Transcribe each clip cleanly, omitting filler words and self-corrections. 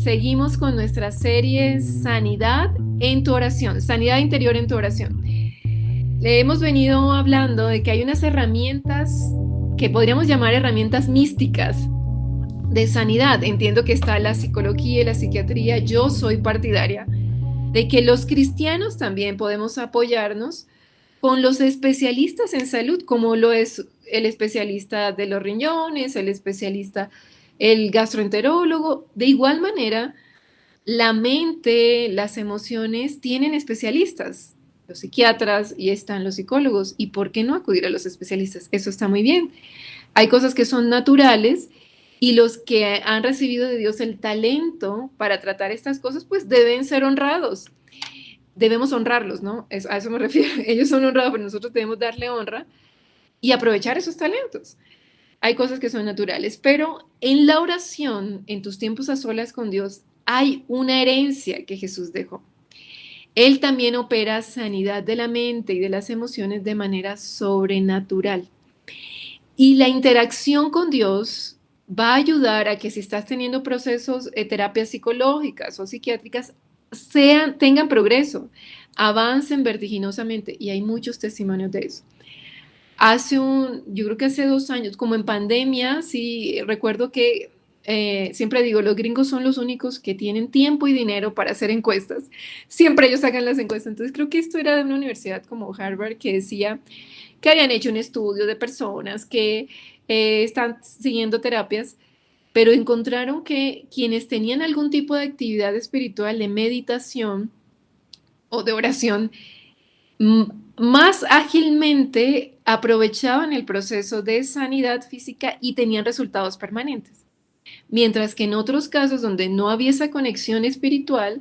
Seguimos con nuestra serie Sanidad en tu oración, Sanidad interior en tu oración. Le hemos venido hablando de que hay unas herramientas que podríamos llamar herramientas místicas de sanidad. Entiendo que está la psicología y la psiquiatría. Yo soy partidaria de que los cristianos también podemos apoyarnos con los especialistas en salud, como lo es el especialista de los riñones, el especialista, el gastroenterólogo. De igual manera, la mente, las emociones tienen especialistas, los psiquiatras y están los psicólogos. ¿Y por qué no acudir a los especialistas? Eso está muy bien. Hay cosas que son naturales y los que han recibido de Dios el talento para tratar estas cosas, pues deben ser honrados. Debemos honrarlos, ¿no? A eso me refiero. Ellos son honrados, pero nosotros debemos darle honra y aprovechar esos talentos. Hay cosas que son naturales, pero en la oración, en tus tiempos a solas con Dios, hay una herencia que Jesús dejó. Él también opera sanidad de la mente y de las emociones de manera sobrenatural. Y la interacción con Dios va a ayudar a que si estás teniendo procesos de terapias psicológicas o psiquiátricas, tengan progreso, avancen vertiginosamente. Y hay muchos testimonios de eso. Yo creo que hace 2 años, como en pandemia, sí, recuerdo que siempre digo, los gringos son los únicos que tienen tiempo y dinero para hacer encuestas. Siempre ellos sacan las encuestas. Entonces creo que esto era de una universidad como Harvard que decía que habían hecho un estudio de personas que están siguiendo terapias, pero encontraron que quienes tenían algún tipo de actividad espiritual, de meditación o de oración, más ágilmente aprovechaban el proceso de sanidad física y tenían resultados permanentes. Mientras que en otros casos donde no había esa conexión espiritual,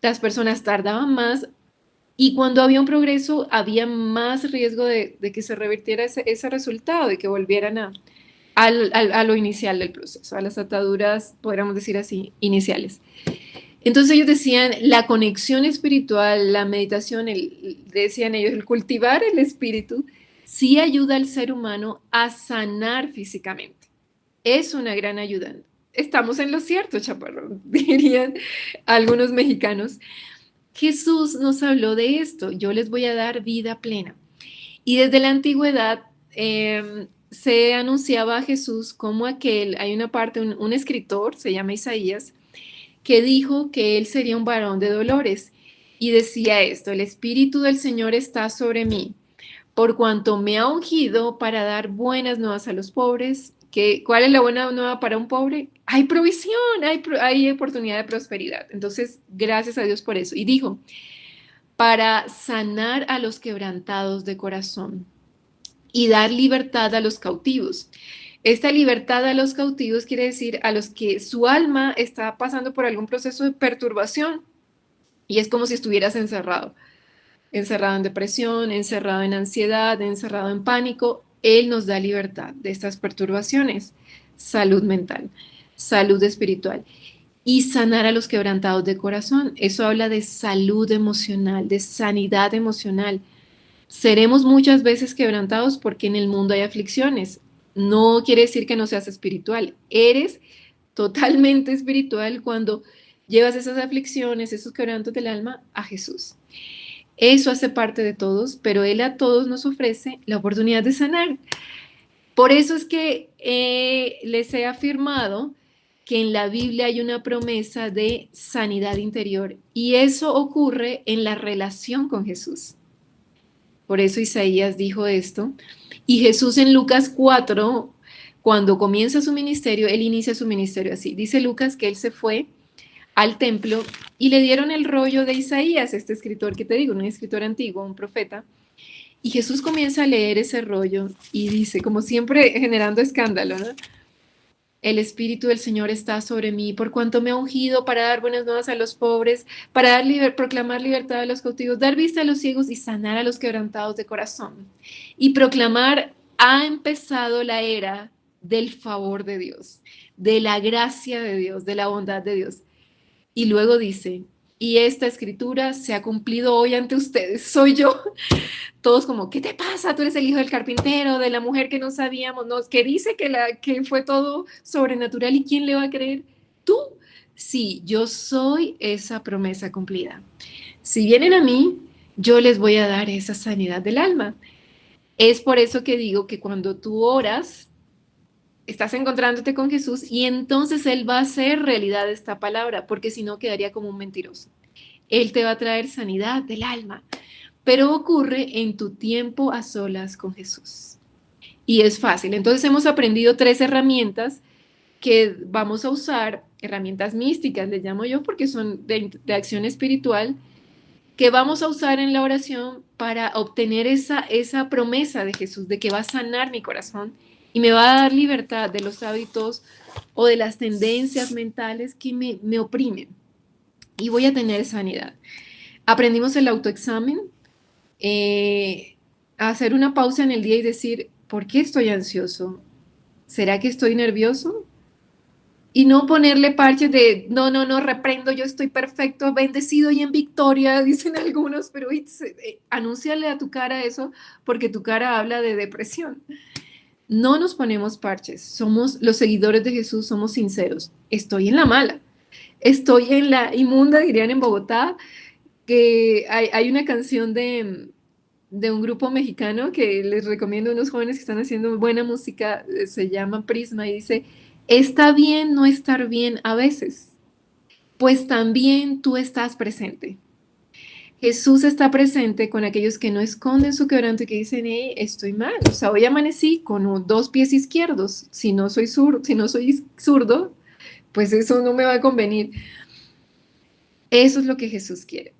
las personas tardaban más y cuando había un progreso había más riesgo de que se revirtiera ese resultado, de que volvieran a lo inicial del proceso, a las ataduras, podríamos decir así, iniciales. Entonces ellos decían, la conexión espiritual, la meditación, decían ellos, el cultivar el espíritu, sí ayuda al ser humano a sanar físicamente. Es una gran ayuda. Estamos en lo cierto, chaparro, dirían algunos mexicanos. Jesús nos habló de esto, yo les voy a dar vida plena. Y desde la antigüedad se anunciaba a Jesús como hay una parte, un escritor, se llama Isaías, que dijo que él sería un varón de dolores. Y decía esto, el Espíritu del Señor está sobre mí, por cuanto me ha ungido para dar buenas nuevas a los pobres. ¿Cuál es la buena nueva para un pobre? Hay provisión, hay oportunidad de prosperidad. Entonces, gracias a Dios por eso. Y dijo, para sanar a los quebrantados de corazón y dar libertad a los cautivos. Esta libertad a los cautivos quiere decir a los que su alma está pasando por algún proceso de perturbación y es como si estuvieras encerrado, encerrado en depresión, encerrado en ansiedad, encerrado en pánico. Él nos da libertad de estas perturbaciones, salud mental, salud espiritual y sanar a los quebrantados de corazón. Eso habla de salud emocional, de sanidad emocional. Seremos muchas veces quebrantados porque en el mundo hay aflicciones. No quiere decir que no seas espiritual. Eres totalmente espiritual cuando llevas esas aflicciones, esos quebrantos del alma a Jesús. Eso hace parte de todos, pero Él a todos nos ofrece la oportunidad de sanar. Por eso es que les he afirmado que en la Biblia hay una promesa de sanidad interior y eso ocurre en la relación con Jesús. Por eso Isaías dijo esto. Y Jesús en Lucas 4, cuando comienza su ministerio, él inicia su ministerio así. Dice Lucas que él se fue al templo y le dieron el rollo de Isaías, este escritor que te digo, un escritor antiguo, un profeta. Y Jesús comienza a leer ese rollo y dice, como siempre generando escándalo, ¿no? El Espíritu del Señor está sobre mí, por cuanto me ha ungido para dar buenas nuevas a los pobres, para proclamar libertad a los cautivos, dar vista a los ciegos y sanar a los quebrantados de corazón. Y proclamar, ha empezado la era del favor de Dios, de la gracia de Dios, de la bondad de Dios. Y luego dice, y esta escritura se ha cumplido hoy ante ustedes, soy yo. Todos como, ¿qué te pasa? Tú eres el hijo del carpintero, de la mujer que no sabíamos, no, que dice que fue todo sobrenatural y ¿quién le va a creer? Tú, Sí, yo soy esa promesa cumplida. Si vienen a mí, yo les voy a dar esa sanidad del alma. Es por eso que digo que cuando tú oras, estás encontrándote con Jesús y entonces Él va a hacer realidad esta palabra, porque si no quedaría como un mentiroso. Él te va a traer sanidad del alma, pero ocurre en tu tiempo a solas con Jesús. Y es fácil. Entonces hemos aprendido 3 herramientas que vamos a usar, herramientas místicas, les llamo yo, porque son de acción espiritual, que vamos a usar en la oración para obtener esa promesa de Jesús, de que va a sanar mi corazón y me va a dar libertad de los hábitos o de las tendencias mentales que me oprimen y voy a tener sanidad. Aprendimos el autoexamen, a hacer una pausa en el día y decir, ¿por qué estoy ansioso? ¿Será que estoy nervioso? Y no ponerle parches de, no, no, no, reprendo, yo estoy perfecto, bendecido y en victoria, dicen algunos, pero anúnciale a tu cara eso porque tu cara habla de depresión. No nos ponemos parches, somos los seguidores de Jesús, somos sinceros. Estoy en la mala, estoy en la inmunda, dirían en Bogotá, que hay una canción de un grupo mexicano que les recomiendo a unos jóvenes que están haciendo buena música, se llama Prisma y dice, está bien no estar bien a veces, pues también tú estás presente. Jesús está presente con aquellos que no esconden su quebranto y que dicen, hey, estoy mal. O sea, hoy amanecí con 2 pies izquierdos. Si no soy zurdo, pues eso no me va a convenir. Eso es lo que Jesús quiere.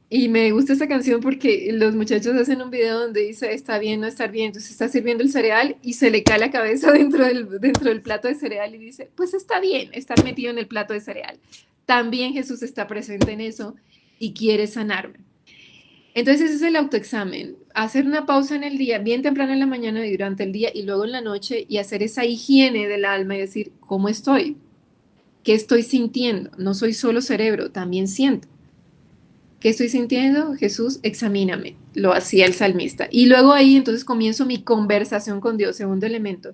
Y me gusta esta canción porque los muchachos hacen un video donde dice, está bien no estar bien. Entonces está sirviendo el cereal y se le cae la cabeza dentro del plato de cereal y dice, pues está bien estar metido en el plato de cereal. También Jesús está presente en eso y quiere sanarme. Entonces ese es el autoexamen, hacer una pausa en el día, bien temprano en la mañana y durante el día y luego en la noche y hacer esa higiene del alma y decir, ¿cómo estoy? ¿Qué estoy sintiendo? No soy solo cerebro, también siento. ¿Qué estoy sintiendo? Jesús, examíname. Lo hacía el salmista. Y luego ahí entonces comienzo mi conversación con Dios, segundo elemento.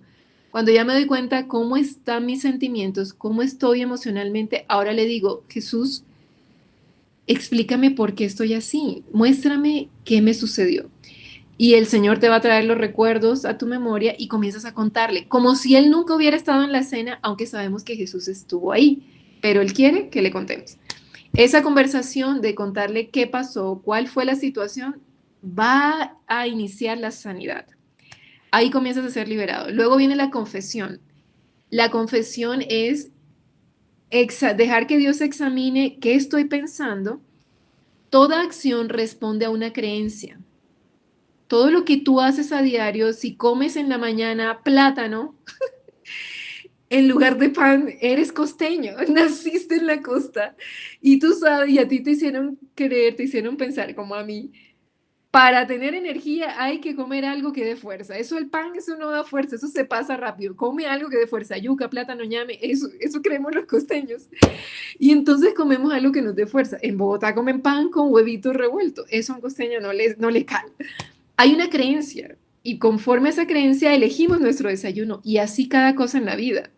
Cuando ya me doy cuenta cómo están mis sentimientos, cómo estoy emocionalmente, ahora le digo, Jesús, explícame por qué estoy así, muéstrame qué me sucedió. Y el Señor te va a traer los recuerdos a tu memoria y comienzas a contarle, como si Él nunca hubiera estado en la escena, aunque sabemos que Jesús estuvo ahí, pero Él quiere que le contemos. Esa conversación de contarle qué pasó, cuál fue la situación, va a iniciar la sanidad. Ahí comienzas a ser liberado. Luego viene la confesión. La confesión es dejar que Dios examine qué estoy pensando. Toda acción responde a una creencia. Todo lo que tú haces a diario, si comes en la mañana plátano en lugar de pan, eres costeño, naciste en la costa y tú sabes, y a ti te hicieron creer, te hicieron pensar como a mí. Para tener energía hay que comer algo que dé fuerza. Eso el pan, eso no da fuerza, eso se pasa rápido. Come algo que dé fuerza, yuca, plátano, ñame, eso creemos los costeños. Y entonces comemos algo que nos dé fuerza. En Bogotá comen pan con huevitos revueltos. Eso a un costeño no le cae. Hay una creencia y conforme a esa creencia elegimos nuestro desayuno y así cada cosa en la vida.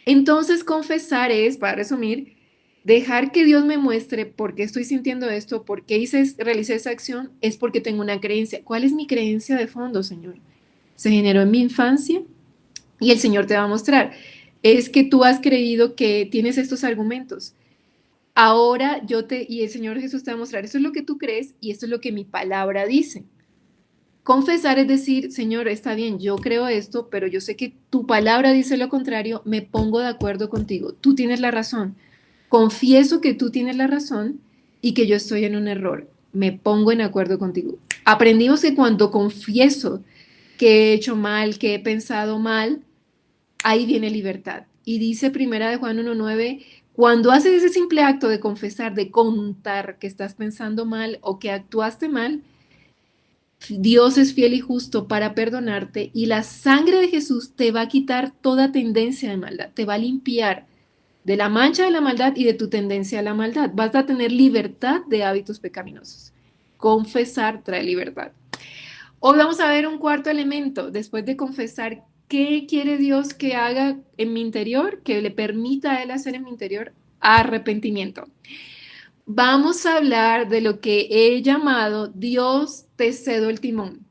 Entonces confesar es, para resumir, dejar que Dios me muestre por qué estoy sintiendo esto, por qué realicé esa acción, es porque tengo una creencia. ¿Cuál es mi creencia de fondo, Señor? Se generó en mi infancia y el Señor te va a mostrar. Es que tú has creído que tienes estos argumentos. Ahora y el Señor Jesús te va a mostrar, eso es lo que tú crees y esto es lo que mi palabra dice. Confesar es decir, Señor, está bien, yo creo esto, pero yo sé que tu palabra dice lo contrario, me pongo de acuerdo contigo, tú tienes la razón. Confieso que tú tienes la razón y que yo estoy en un error. Me pongo en acuerdo contigo. Aprendimos que cuando confieso que he hecho mal, que he pensado mal, ahí viene libertad. Y dice Primera de Juan 1:9, cuando haces ese simple acto de confesar, de contar que estás pensando mal o que actuaste mal, Dios es fiel y justo para perdonarte y la sangre de Jesús te va a quitar toda tendencia de maldad, te va a limpiar de la mancha de la maldad y de tu tendencia a la maldad. Vas a tener libertad de hábitos pecaminosos. Confesar trae libertad. Hoy vamos a ver un cuarto elemento. Después de confesar, ¿qué quiere Dios que haga en mi interior? Que le permita a Él hacer en mi interior. arrepentimiento. Vamos a hablar de lo que he llamado Dios te cedo el timón.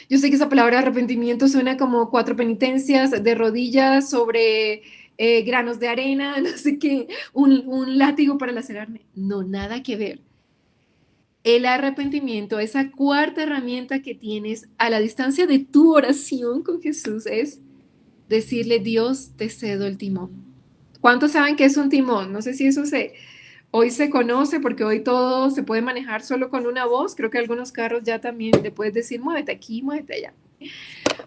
Yo sé que esa palabra arrepentimiento suena como cuatro penitencias de rodillas sobre granos de arena, no sé qué, un látigo para lacerarme. No, nada que ver. El arrepentimiento, esa cuarta herramienta que tienes a la distancia de tu oración con Jesús es decirle, Dios, te cedo el timón. ¿Cuántos saben qué es un timón? No sé si eso hoy se conoce porque hoy todo se puede manejar solo con una voz. Creo que algunos carros ya también le puedes decir, muévete aquí, muévete allá.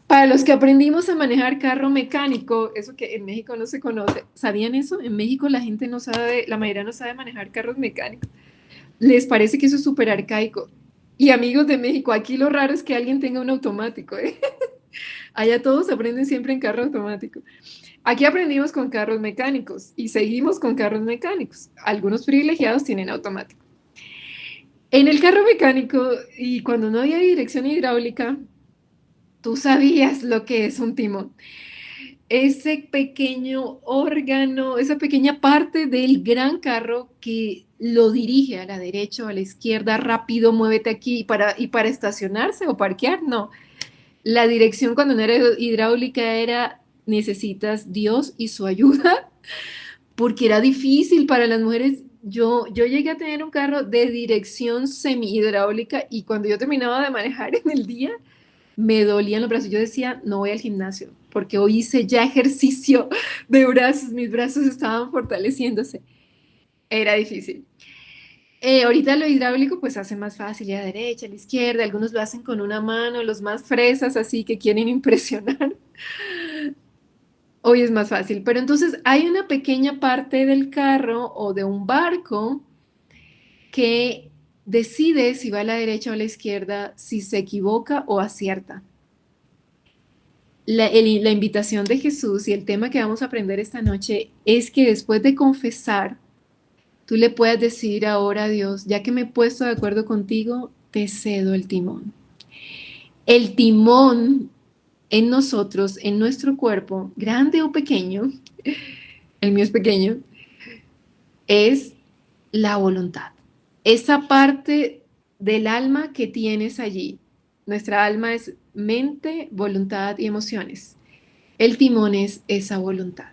Para los que aprendimos a manejar carro mecánico, eso que en México no se conoce, ¿sabían eso? En México la gente no sabe, la mayoría no sabe manejar carros mecánicos. Les parece que eso es súper arcaico. Y amigos de México, aquí lo raro es que alguien tenga un automático, ¿eh? Allá todos aprenden siempre en carro automático. Aquí aprendimos con carros mecánicos y seguimos con carros mecánicos. Algunos privilegiados tienen automático. En el carro mecánico y cuando no había dirección hidráulica, tú sabías lo que es un timón. Ese pequeño órgano, esa pequeña parte del gran carro que lo dirige a la derecha o a la izquierda, rápido, muévete aquí y para estacionarse o parquear, no. La dirección cuando no era hidráulica era necesitas Dios y su ayuda, porque era difícil para las mujeres. Yo llegué a tener un carro de dirección semi-hidráulica y cuando yo terminaba de manejar en el día, me dolían los brazos. Yo decía, no voy al gimnasio, porque hoy hice ya ejercicio de brazos, mis brazos estaban fortaleciéndose. Era difícil. Ahorita lo hidráulico pues hace más fácil, a la derecha, a la izquierda, algunos lo hacen con una mano, los más fresas así que quieren impresionar. Hoy es más fácil, pero entonces hay una pequeña parte del carro o de un barco que decide si va a la derecha o a la izquierda, si se equivoca o acierta. La invitación de Jesús y el tema que vamos a aprender esta noche es que después de confesar, tú le puedas decir ahora a Dios, ya que me he puesto de acuerdo contigo, te cedo el timón. El timón en nosotros, en nuestro cuerpo, grande o pequeño, el mío es pequeño, es la voluntad. Esa parte del alma que tienes allí. Nuestra alma es mente, voluntad y emociones. El timón es esa voluntad.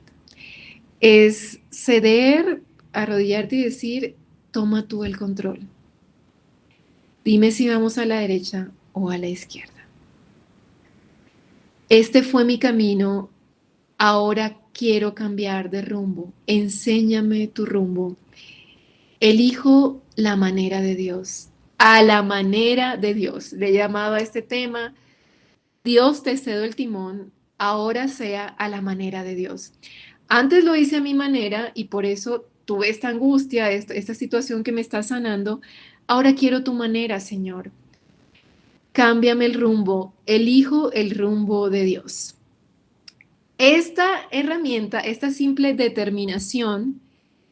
Es ceder, arrodillarte y decir, toma tú el control. Dime si vamos a la derecha o a la izquierda. Este fue mi camino, ahora quiero cambiar de rumbo. Enséñame tu rumbo. Elijo la manera de Dios. A la manera de Dios. Le llamaba este tema, Dios te cedo el timón, ahora sea a la manera de Dios. Antes lo hice a mi manera y por eso tuve esta angustia, esta situación que me está sanando. Ahora quiero tu manera, Señor. Cámbiame el rumbo, elijo el rumbo de Dios. Esta herramienta, esta simple determinación,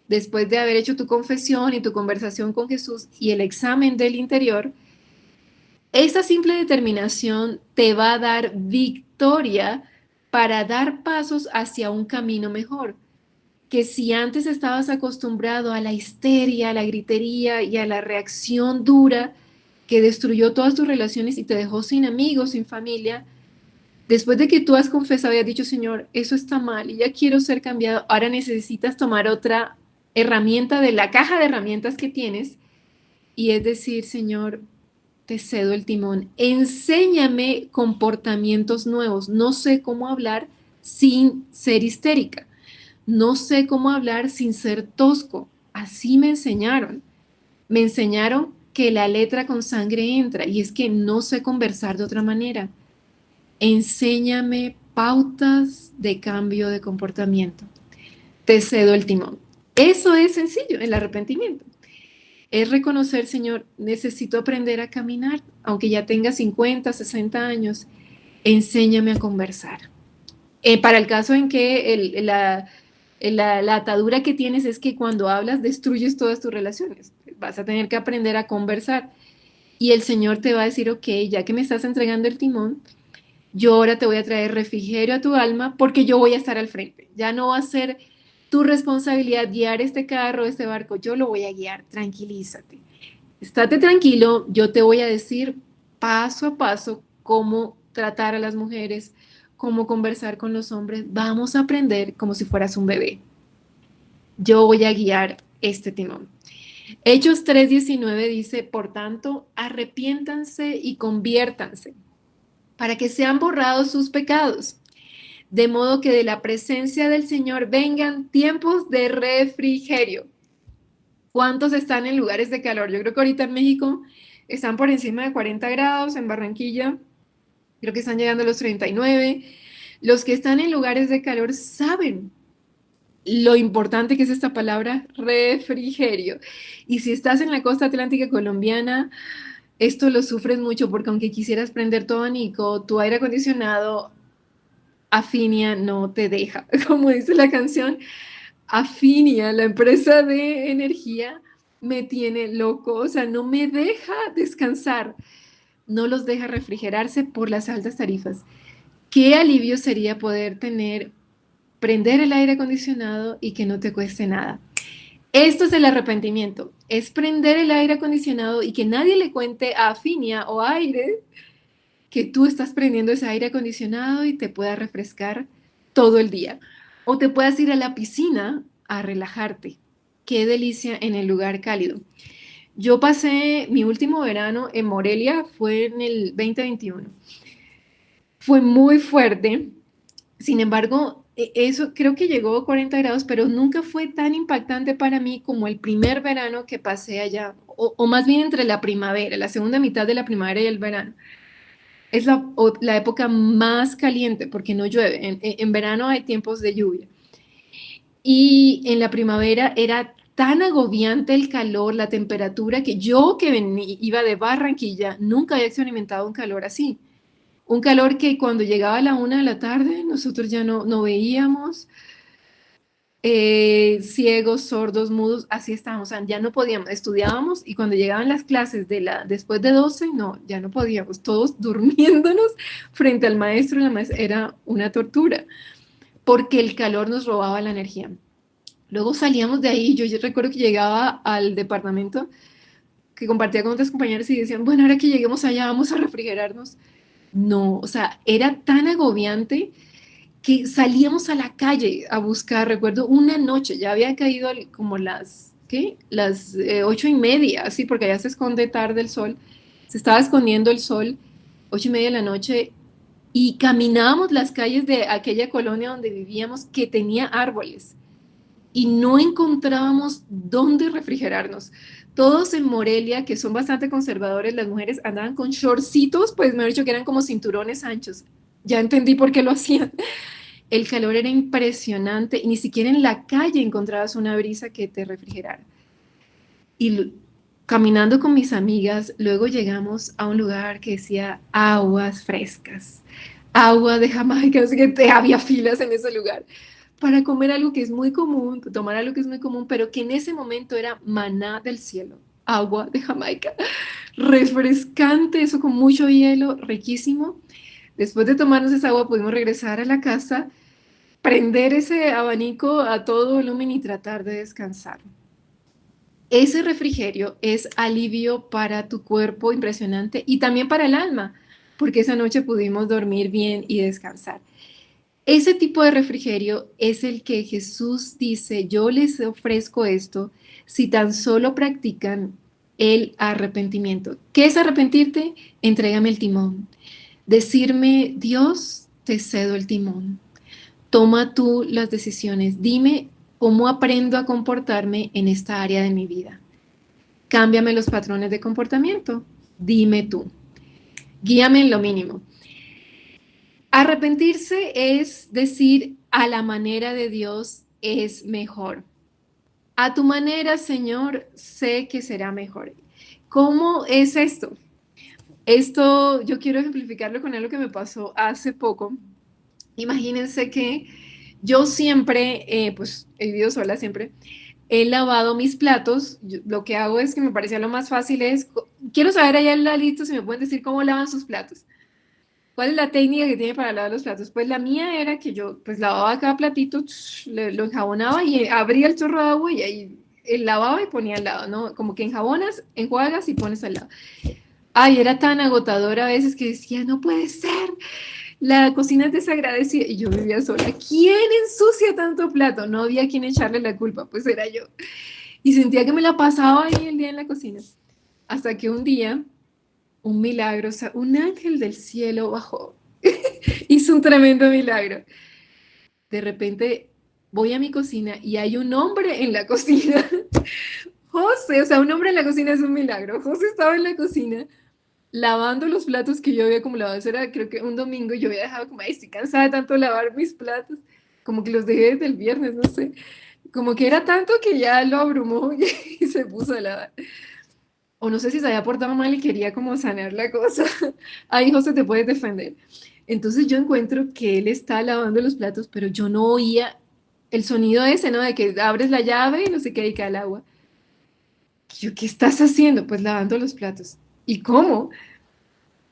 después de haber hecho tu confesión y tu conversación con Jesús y el examen del interior, esa simple determinación te va a dar victoria para dar pasos hacia un camino mejor. Que si antes estabas acostumbrado a la histeria, a la gritería y a la reacción dura que destruyó todas tus relaciones y te dejó sin amigos, sin familia, después de que tú has confesado y has dicho, Señor, eso está mal y ya quiero ser cambiado, ahora necesitas tomar otra herramienta de la caja de herramientas que tienes y es decir, Señor, te cedo el timón, enséñame comportamientos nuevos, no sé cómo hablar sin ser histérica, no sé cómo hablar sin ser tosco, así me enseñaron que la letra con sangre entra y es que no sé conversar de otra manera. Enséñame pautas de cambio de comportamiento. Te cedo el timón. Eso es sencillo, el arrepentimiento. Es reconocer, Señor, necesito aprender a caminar, aunque ya tenga 50, 60 años, enséñame a conversar. Para el caso en que la atadura que tienes es que cuando hablas destruyes todas tus relaciones, vas a tener que aprender a conversar y el Señor te va a decir, ok, ya que me estás entregando el timón, yo ahora te voy a traer refrigerio a tu alma porque yo voy a estar al frente. Ya no va a ser Tu responsabilidad guiar este carro, este barco, yo lo voy a guiar, tranquilízate. Estate tranquilo, yo te voy a decir paso a paso cómo tratar a las mujeres, cómo conversar con los hombres. Vamos a aprender como si fueras un bebé. Yo voy a guiar este timón. Hechos 3:19 dice, por tanto, arrepiéntanse y conviértanse para que sean borrados sus pecados, de modo que de la presencia del Señor vengan tiempos de refrigerio. ¿Cuántos están en lugares de calor? Yo creo que ahorita en México están por encima de 40 grados, en Barranquilla creo que están llegando a los 39. Los que están en lugares de calor saben lo importante que es esta palabra refrigerio. Y si estás en la costa atlántica colombiana, esto lo sufres mucho porque aunque quisieras prender tu abanico, tu aire acondicionado, Afinia no te deja. Como dice la canción, Afinia, la empresa de energía, me tiene loco, o sea, no me deja descansar, no los deja refrigerarse por las altas tarifas. Qué alivio sería poder prender el aire acondicionado y que no te cueste nada. Esto es el arrepentimiento, es prender el aire acondicionado y que nadie le cuente a Afinia o a Aire que tú estás prendiendo ese aire acondicionado y te pueda refrescar todo el día. O te puedas ir a la piscina a relajarte. Qué delicia en el lugar cálido. Yo pasé mi último verano en Morelia, fue en el 2021. Fue muy fuerte. Sin embargo, eso creo que llegó a 40 grados, pero nunca fue tan impactante para mí como el primer verano que pasé allá, o más bien entre la primavera, la segunda mitad de la primavera y el verano. Es la época más caliente porque no llueve. En verano hay tiempos de lluvia. Y en la primavera era tan agobiante el calor, la temperatura, que yo que iba de Barranquilla nunca había experimentado un calor así. Un calor que cuando llegaba a la 1 de la tarde nosotros ya no veíamos, ciegos, sordos, mudos, así estábamos, o sea, ya no podíamos, estudiábamos y cuando llegaban las clases después de 12 no, ya no podíamos, todos durmiéndonos frente al maestro, la maestra, era una tortura, porque el calor nos robaba la energía. Luego salíamos de ahí, yo recuerdo que llegaba al departamento que compartía con otras compañeras y decían, bueno, ahora que lleguemos allá vamos a refrigerarnos. No, o sea, era tan agobiante que salíamos a la calle a buscar, recuerdo una noche, ya había caído como ¿qué? Las 8:30, así, porque allá se esconde tarde el sol, se estaba escondiendo el sol, 8:30 de la noche, y caminábamos las calles de aquella colonia donde vivíamos que tenía árboles y no encontrábamos dónde refrigerarnos. Todos en Morelia, que son bastante conservadores, las mujeres andaban con shortcitos, pues me han dicho que eran como cinturones anchos. Ya entendí por qué lo hacían. El calor era impresionante y ni siquiera en la calle encontrabas una brisa que te refrigerara. Y caminando con mis amigas, luego llegamos a un lugar que decía aguas frescas, agua de Jamaica, así que había filas en ese lugar para comer algo que es muy común, tomar algo que es muy común, pero que en ese momento era maná del cielo, agua de Jamaica, refrescante, eso con mucho hielo, riquísimo. Después de tomarnos esa agua pudimos regresar a la casa, prender ese abanico a todo volumen y tratar de descansar. Ese refrigerio es alivio para tu cuerpo impresionante y también para el alma, porque esa noche pudimos dormir bien y descansar. Ese tipo de refrigerio es el que Jesús dice, yo les ofrezco esto si tan solo practican el arrepentimiento. ¿Qué es arrepentirte? Entrégame el timón. Decirme, Dios, te cedo el timón. Toma tú las decisiones. Dime cómo aprendo a comportarme en esta área de mi vida. Cámbiame los patrones de comportamiento. Dime tú. Guíame en lo mínimo. Arrepentirse es decir, a la manera de Dios es mejor. A tu manera, Señor, sé que será mejor. ¿Cómo es esto? Esto yo quiero ejemplificarlo con algo que me pasó hace poco. Imagínense que yo siempre, pues he vivido sola siempre, he lavado mis platos. Lo que hago es que me parecía lo más fácil es, quiero saber allá en la lista si me pueden decir cómo lavan sus platos. ¿Cuál es la técnica que tiene para lavar los platos? Pues la mía era que yo pues lavaba cada platito, lo enjabonaba y abría el chorro de agua y ahí lavaba y ponía al lado, ¿no? Como que enjabonas, enjuagas y pones al lado. Ay, era tan agotador a veces que decía, no puede ser, la cocina es desagradecida y yo vivía sola. ¿Quién ensucia tanto plato? No había quien echarle la culpa, pues era yo. Y sentía que me la pasaba ahí el día en la cocina. Hasta que un día, un milagro, o sea, un ángel del cielo bajó, hizo un tremendo milagro. De repente voy a mi cocina y hay un hombre en la cocina. José, o sea, un hombre en la cocina es un milagro. José estaba en la cocina lavando los platos que yo había acumulado. Eso era, creo que un domingo yo había dejado como, ay, estoy cansada de tanto lavar mis platos. Como que los dejé desde el viernes, no sé. Como que era tanto que ya lo abrumó y se puso a lavar. O no sé si se había portado mal y quería como sanar la cosa. Ahí José te puedes defender. Entonces yo encuentro que él está lavando los platos, pero yo no oía el sonido ese, ¿no? De que abres la llave y no sé qué, y cae el agua. Yo, ¿qué estás haciendo? Pues lavando los platos. ¿Y cómo?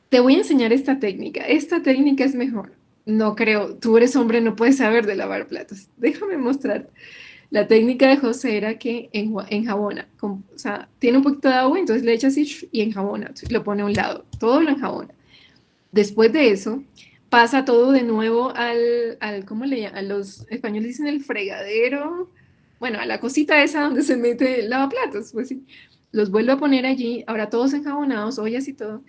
Te voy a enseñar esta técnica. Esta técnica es mejor. No creo, tú eres hombre, no puedes saber de lavar platos. Déjame mostrar. La técnica de José era que enjabona, o sea, tiene un poquito de agua, entonces le echa así y enjabona, lo pone a un lado, todo lo enjabona. Después de eso, pasa todo de nuevo ¿cómo le llaman? A los españoles dicen el fregadero, bueno, a la cosita esa donde se mete el lavaplatos, pues sí. Los vuelve a poner allí, ahora todos enjabonados, ollas y todo.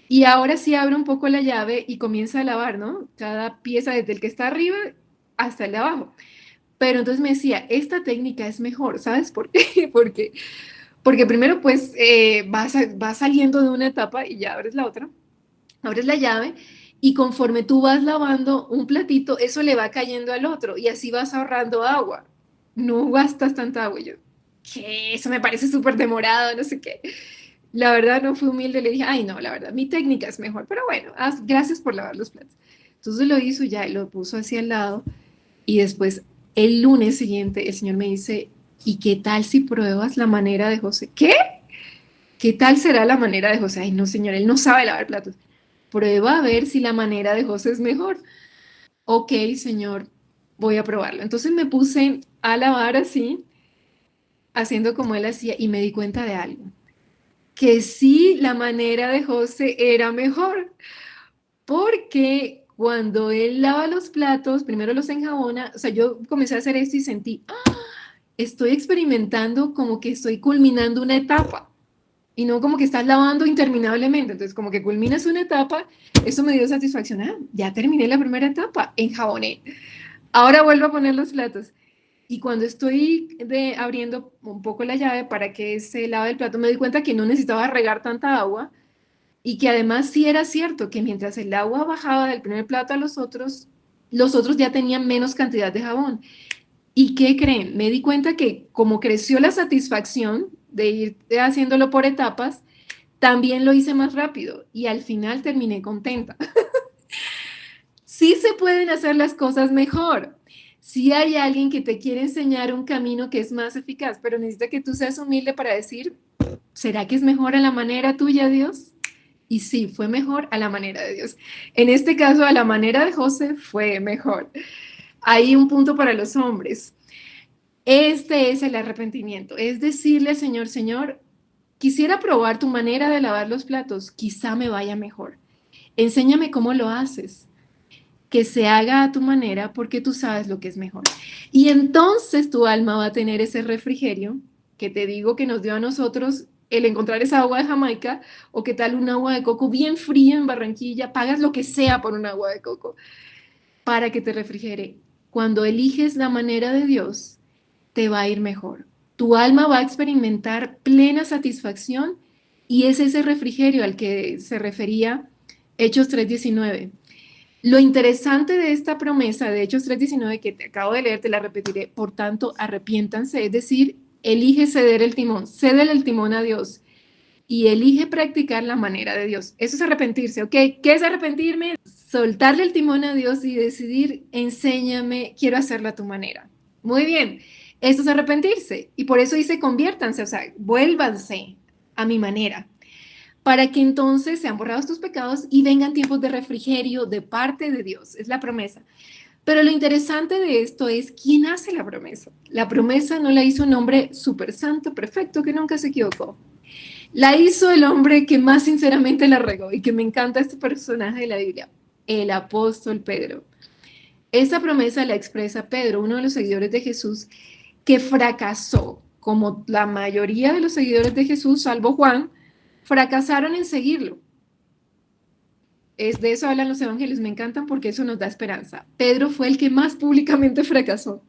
Y ahora sí abre un poco la llave y comienza a lavar, ¿no? Cada pieza desde el que está arriba hasta el de abajo. Pero entonces me decía, esta técnica es mejor, ¿sabes por qué? Porque primero pues vas saliendo de una etapa y ya abres la otra, abres la llave y conforme tú vas lavando un platito, eso le va cayendo al otro y así vas ahorrando agua. No gastas tanta agua. Y yo, ¿qué? Eso me parece súper demorado, no sé qué. La verdad no fui humilde, le dije, ay no, la verdad, mi técnica es mejor, pero bueno, gracias por lavar los platos. Entonces lo hizo ya y lo puso hacia el lado y después el lunes siguiente el señor me dice, ¿y qué tal si pruebas la manera de José? ¿Qué? ¿Qué tal será la manera de José? Ay no, señor, él no sabe lavar platos. Prueba a ver si la manera de José es mejor. Ok, señor, voy a probarlo. Entonces me puse a lavar así, haciendo como él hacía y me di cuenta de algo, que sí la manera de José era mejor. Porque cuando él lava los platos, primero los enjabona, o sea, yo comencé a hacer esto y sentí, estoy experimentando como que estoy culminando una etapa y no como que estás lavando interminablemente. Entonces, como que culminas una etapa, eso me dio satisfacción. Ah, ya terminé la primera etapa, enjaboné. Ahora vuelvo a poner los platos. Y cuando estoy abriendo un poco la llave para que se lave el plato, me di cuenta que no necesitaba regar tanta agua y que además sí era cierto que mientras el agua bajaba del primer plato a los otros ya tenían menos cantidad de jabón. ¿Y qué creen? Me di cuenta que como creció la satisfacción de ir haciéndolo por etapas, también lo hice más rápido y al final terminé contenta. Sí se pueden hacer las cosas mejor. Sí hay alguien que te quiere enseñar un camino que es más eficaz, pero necesita que tú seas humilde para decir, ¿será que es mejor a la manera tuya, Dios? Y sí, fue mejor a la manera de Dios. En este caso, a la manera de José fue mejor. Hay un punto para los hombres. Este es el arrepentimiento. Es decirle al Señor, Señor, quisiera probar tu manera de lavar los platos. Quizá me vaya mejor. Enséñame cómo lo haces. Que se haga a tu manera porque tú sabes lo que es mejor. Y entonces tu alma va a tener ese refrigerio que te digo que nos dio a nosotros el encontrar esa agua de Jamaica o qué tal un agua de coco bien fría en Barranquilla, pagas lo que sea por un agua de coco para que te refrigere. Cuando eliges la manera de Dios, te va a ir mejor. Tu alma va a experimentar plena satisfacción y es ese refrigerio al que se refería Hechos 3:19. Lo interesante de esta promesa de Hechos 3:19 que te acabo de leer, te la repetiré, por tanto, arrepiéntanse, es decir, elige ceder el timón, cede el timón a Dios y elige practicar la manera de Dios. Eso es arrepentirse, ¿ok? ¿Qué es arrepentirme? Soltarle el timón a Dios y decidir, enséñame, quiero hacerlo a tu manera. Muy bien, esto es arrepentirse y por eso dice conviértanse, o sea, vuélvanse a mi manera. para que entonces sean borrados tus pecados y vengan tiempos de refrigerio de parte de Dios. Es la promesa. Pero lo interesante de esto es quién hace la promesa. La promesa no la hizo un hombre súper santo, perfecto, que nunca se equivocó. La hizo el hombre que más sinceramente la regó y que me encanta este personaje de la Biblia, el apóstol Pedro. Esa promesa la expresa Pedro, uno de los seguidores de Jesús, que fracasó, como la mayoría de los seguidores de Jesús, salvo Juan, fracasaron en seguirlo. De eso hablan los evangelios, me encantan porque eso nos da esperanza. Pedro fue el que más públicamente fracasó,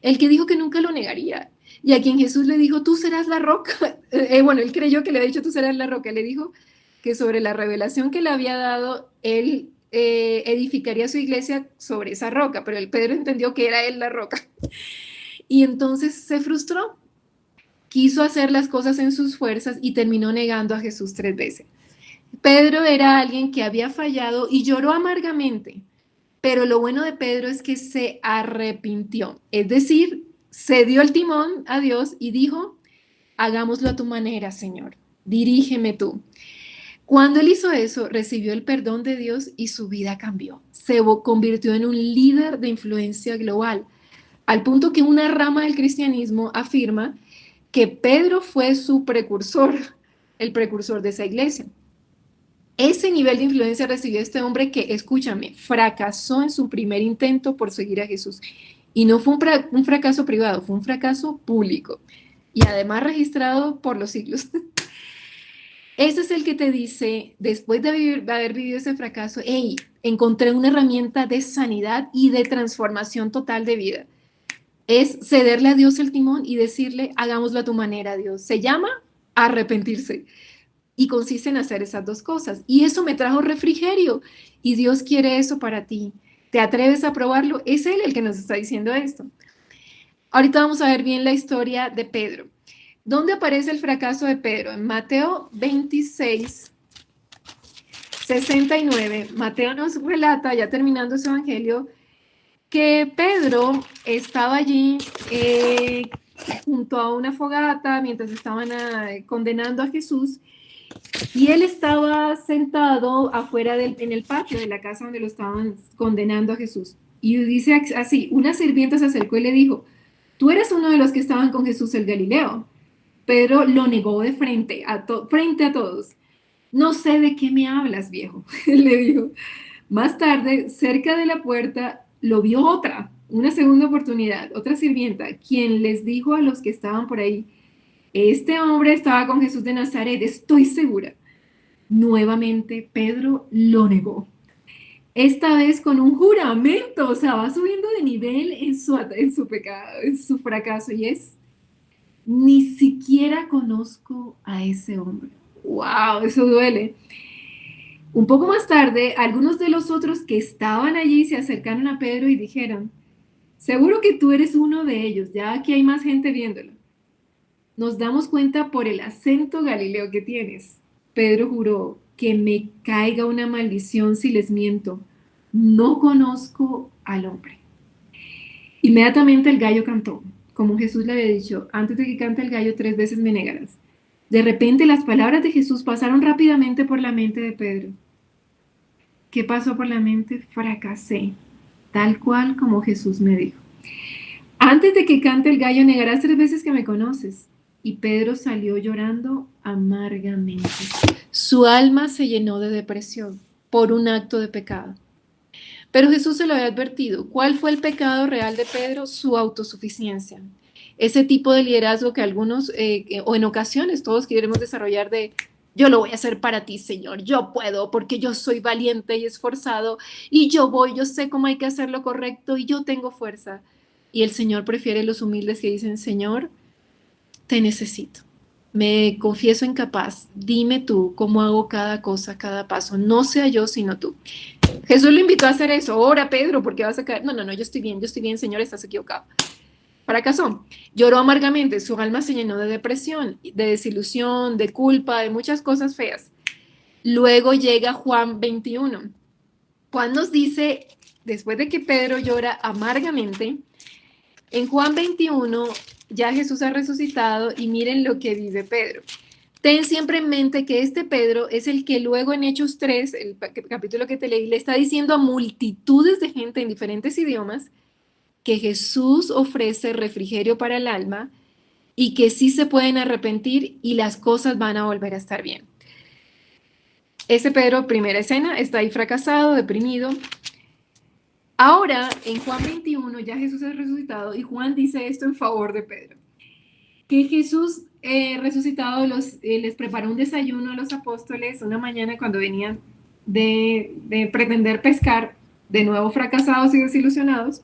el que dijo que nunca lo negaría, y a quien Jesús le dijo, tú serás la roca. Bueno, él creyó que le había dicho, tú serás la roca. Le dijo que sobre la revelación que le había dado, él edificaría su iglesia sobre esa roca, pero el Pedro entendió que era él la roca. Y entonces se frustró, quiso hacer las cosas en sus fuerzas y terminó negando a Jesús 3 veces. Pedro era alguien que había fallado y lloró amargamente, pero lo bueno de Pedro es que se arrepintió, es decir, se dio el timón a Dios y dijo, hagámoslo a tu manera, Señor, dirígeme tú. Cuando él hizo eso, recibió el perdón de Dios y su vida cambió. Se convirtió en un líder de influencia global, al punto que una rama del cristianismo afirma que Pedro fue su precursor, el precursor de esa iglesia. Ese nivel de influencia recibió este hombre que, escúchame, fracasó en su primer intento por seguir a Jesús. Y no fue un fracaso privado, fue un fracaso público. Y además registrado por los siglos. Ese es el que te dice, después de haber vivido ese fracaso, hey, encontré una herramienta de sanidad y de transformación total de vida. Es cederle a Dios el timón y decirle, hagámoslo a tu manera, Dios. Se llama arrepentirse. Y consiste en hacer esas dos cosas. Y eso me trajo refrigerio. Y Dios quiere eso para ti. ¿Te atreves a probarlo? Es Él el que nos está diciendo esto. Ahorita vamos a ver bien la historia de Pedro. ¿Dónde aparece el fracaso de Pedro? En Mateo 26, 69. Mateo nos relata, ya terminando su evangelio, que Pedro estaba allí junto a una fogata mientras estaban condenando a Jesús. Y él estaba sentado afuera en el patio de la casa donde lo estaban condenando a Jesús. Y dice así, una sirvienta se acercó y le dijo, tú eres uno de los que estaban con Jesús el Galileo. Pedro lo negó de frente a todos. No sé de qué me hablas, viejo, le dijo. Más tarde, cerca de la puerta, lo vio una segunda oportunidad, otra sirvienta, quien les dijo a los que estaban por ahí, este hombre estaba con Jesús de Nazaret, estoy segura. Nuevamente Pedro lo negó. Esta vez con un juramento, o sea, va subiendo de nivel en su pecado, en su fracaso, y es, ni siquiera conozco a ese hombre. ¡Wow! Eso duele. Un poco más tarde, algunos de los otros que estaban allí se acercaron a Pedro y dijeron, seguro que tú eres uno de ellos, ya aquí hay más gente viéndolo. Nos damos cuenta por el acento galileo que tienes. Pedro juró, que me caiga una maldición si les miento. No conozco al hombre. Inmediatamente el gallo cantó, como Jesús le había dicho, antes de que cante el gallo 3 veces me negarás. De repente las palabras de Jesús pasaron rápidamente por la mente de Pedro. ¿Qué pasó por la mente? Fracasé, tal cual como Jesús me dijo. Antes de que cante el gallo negarás 3 veces que me conoces. Y Pedro salió llorando amargamente. Su alma se llenó de depresión por un acto de pecado. Pero Jesús se lo había advertido. ¿Cuál fue el pecado real de Pedro? Su autosuficiencia. Ese tipo de liderazgo que algunos, o en ocasiones todos queremos desarrollar de, yo lo voy a hacer para ti, Señor, yo puedo porque yo soy valiente y esforzado y yo sé cómo hay que hacer lo correcto y yo tengo fuerza. Y el Señor prefiere los humildes que dicen, Señor, te necesito. Me confieso incapaz. Dime tú cómo hago cada cosa, cada paso. No sea yo, sino tú. Jesús lo invitó a hacer eso. Ora, Pedro, porque vas a caer. No, yo estoy bien, Señor, estás equivocado. Fracasó. Lloró amargamente. Su alma se llenó de depresión, de desilusión, de culpa, de muchas cosas feas. Luego llega Juan 21. Juan nos dice, después de que Pedro llora amargamente, en Juan 21 ya Jesús ha resucitado y miren lo que vive Pedro. Ten siempre en mente que este Pedro es el que luego en Hechos 3, el capítulo que te leí, le está diciendo a multitudes de gente en diferentes idiomas que Jesús ofrece refrigerio para el alma y que sí se pueden arrepentir y las cosas van a volver a estar bien. Ese Pedro, primera escena, está ahí fracasado, deprimido. Ahora, en Juan 21, ya Jesús es resucitado y Juan dice esto en favor de Pedro. Que Jesús resucitado les preparó un desayuno a los apóstoles una mañana cuando venían de pretender pescar, de nuevo fracasados y desilusionados.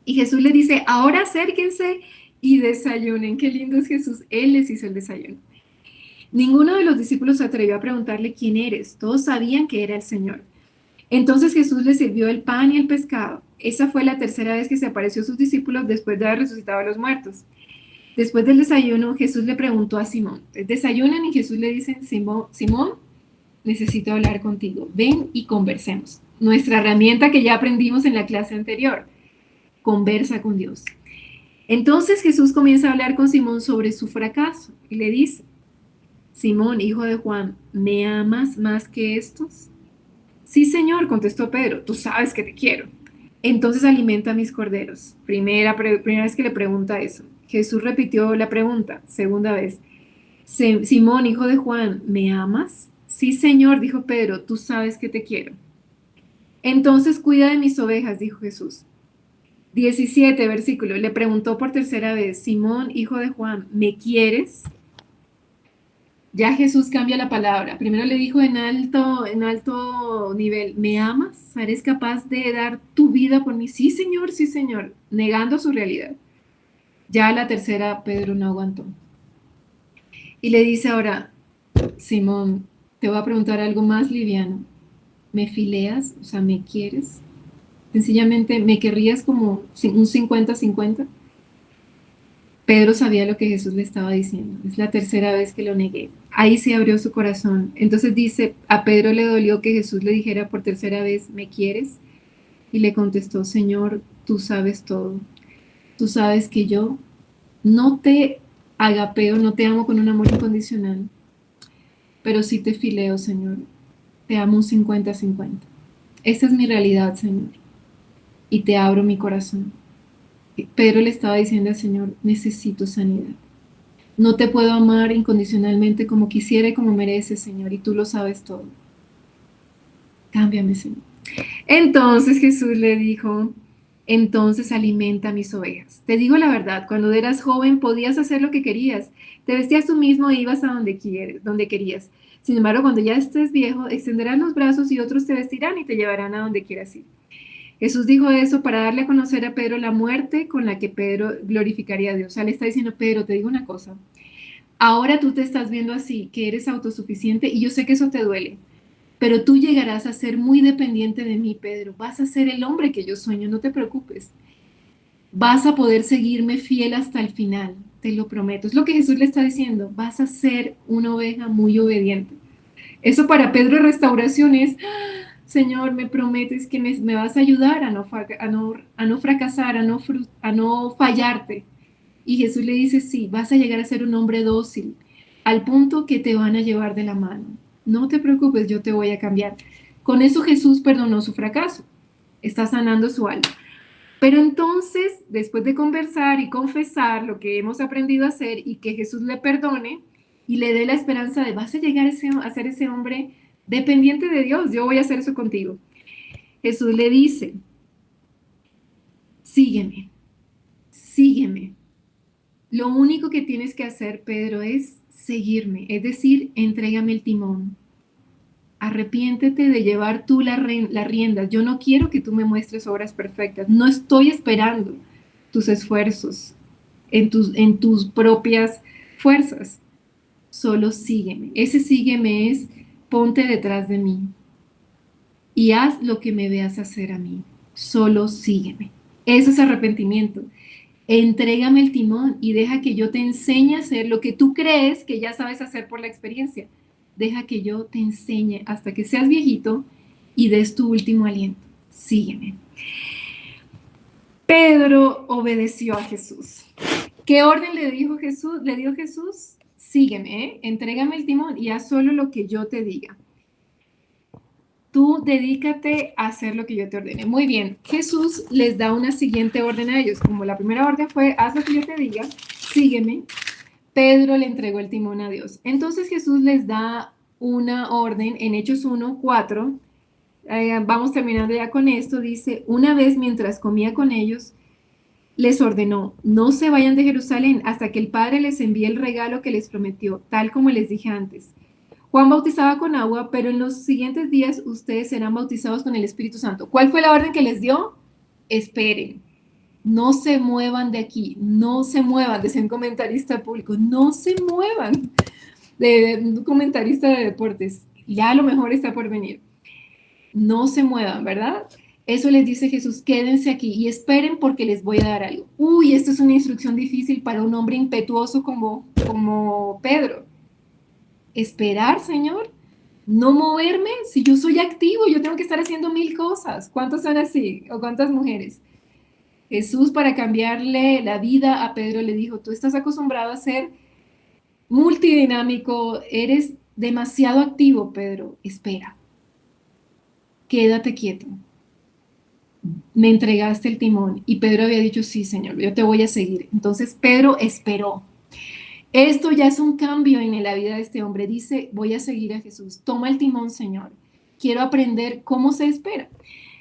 Y Jesús les dice, ahora acérquense y desayunen. Qué lindo es Jesús, Él les hizo el desayuno. Ninguno de los discípulos se atrevió a preguntarle quién eres, todos sabían que era el Señor. Entonces Jesús les sirvió el pan y el pescado. Esa fue la tercera vez que se apareció a sus discípulos después de haber resucitado a los muertos. Después del desayuno, Jesús le preguntó a Simón. Desayunan y Jesús le dice, Simón, necesito hablar contigo. Ven y conversemos. Nuestra herramienta que ya aprendimos en la clase anterior. Conversa con Dios. Entonces Jesús comienza a hablar con Simón sobre su fracaso y le dice, Simón, hijo de Juan, ¿me amas más que estos? Sí, Señor, contestó Pedro, tú sabes que te quiero. Entonces alimenta a mis corderos. Primera vez que le pregunta eso. Jesús repitió la pregunta, segunda vez. Simón, hijo de Juan, ¿me amas? Sí, Señor, dijo Pedro, tú sabes que te quiero. Entonces cuida de mis ovejas, dijo Jesús. 17, versículo, le preguntó por tercera vez, Simón, hijo de Juan, ¿me quieres? Ya Jesús cambia la palabra. Primero le dijo en alto nivel, ¿me amas? ¿Eres capaz de dar tu vida por mí? Sí, Señor, negando su realidad. Ya a la tercera, Pedro no aguantó. Y le dice ahora, Simón, te voy a preguntar algo más liviano. ¿Me fileas? O sea, ¿me quieres? Sencillamente, ¿me querrías como un 50-50? Pedro sabía lo que Jesús le estaba diciendo. Es la tercera vez que lo negué. Ahí se abrió su corazón. Entonces dice, a Pedro le dolió que Jesús le dijera por tercera vez, ¿me quieres? Y le contestó, Señor, tú sabes todo. Tú sabes que yo no te agapeo, no te amo con un amor incondicional, pero sí te fileo, Señor. Te amo un 50-50. Esta es mi realidad, Señor. Y te abro mi corazón. Pedro le estaba diciendo al Señor, necesito sanidad. No te puedo amar incondicionalmente como quisiera y como mereces, Señor, y tú lo sabes todo. Cámbiame, Señor. Entonces Jesús le dijo, entonces alimenta mis ovejas. Te digo la verdad, cuando eras joven podías hacer lo que querías. Te vestías tú mismo e ibas a donde querías. Sin embargo, cuando ya estés viejo, extenderás los brazos y otros te vestirán y te llevarán a donde quieras ir. Jesús dijo eso para darle a conocer a Pedro la muerte con la que Pedro glorificaría a Dios. O sea, le está diciendo, Pedro, te digo una cosa. Ahora tú te estás viendo así, que eres autosuficiente y yo sé que eso te duele. Pero tú llegarás a ser muy dependiente de mí, Pedro. Vas a ser el hombre que yo sueño, no te preocupes. Vas a poder seguirme fiel hasta el final, te lo prometo. Es lo que Jesús le está diciendo. Vas a ser una oveja muy obediente. Eso para Pedro de restauración es, Señor, me prometes que me vas a ayudar a no fracasar, a no fallarte. Y Jesús le dice, sí, vas a llegar a ser un hombre dócil, al punto que te van a llevar de la mano. No te preocupes, yo te voy a cambiar. Con eso Jesús perdonó su fracaso. Está sanando su alma. Pero entonces, después de conversar y confesar lo que hemos aprendido a hacer y que Jesús le perdone y le dé la esperanza de vas a llegar a ser ese hombre dependiente de Dios, yo voy a hacer eso contigo. Jesús le dice, sígueme, sígueme. Lo único que tienes que hacer, Pedro, es seguirme, es decir, entrégame el timón. Arrepiéntete de llevar tú las riendas. Yo no quiero que tú me muestres obras perfectas. No estoy esperando tus esfuerzos en tus propias fuerzas. Solo sígueme. Ese sígueme es ponte detrás de mí y haz lo que me veas hacer a mí. Solo sígueme. Eso es arrepentimiento. Entrégame el timón y deja que yo te enseñe a hacer lo que tú crees que ya sabes hacer por la experiencia. Deja que yo te enseñe hasta que seas viejito y des tu último aliento. Sígueme. Pedro obedeció a Jesús. ¿Qué orden le dio Jesús? sígueme, ¿eh? Entrégame el timón y haz solo lo que yo te diga. Tú dedícate a hacer lo que yo te ordene. Muy bien, Jesús les da una siguiente orden a ellos. Como la primera orden fue, haz lo que yo te diga, sígueme, Pedro le entregó el timón a Dios. Entonces Jesús les da una orden en Hechos 1:4. Vamos terminando ya con esto. Dice, una vez mientras comía con ellos, les ordenó, no se vayan de Jerusalén hasta que el Padre les envíe el regalo que les prometió, tal como les dije antes. Juan bautizaba con agua, pero en los siguientes días ustedes serán bautizados con el Espíritu Santo. ¿Cuál fue la orden que les dio? Esperen, no se muevan de aquí, no se muevan, decía un comentarista público, no se muevan, de un comentarista de deportes, ya lo mejor está por venir. No se muevan, ¿verdad? Eso les dice Jesús, quédense aquí y esperen porque les voy a dar algo. Uy, esto es una instrucción difícil para un hombre impetuoso como Pedro. Esperar, Señor, no moverme, si yo soy activo, yo tengo que estar haciendo 1000 cosas. ¿Cuántos son así? ¿O cuántas mujeres? Jesús, para cambiarle la vida a Pedro, le dijo, tú estás acostumbrado a ser multidinámico, eres demasiado activo, Pedro, espera, quédate quieto. Me entregaste el timón y Pedro había dicho, sí, Señor, yo te voy a seguir. Entonces Pedro esperó. Esto ya es un cambio en la vida de este hombre. Dice, voy a seguir a Jesús. Toma el timón, Señor. Quiero aprender cómo se espera.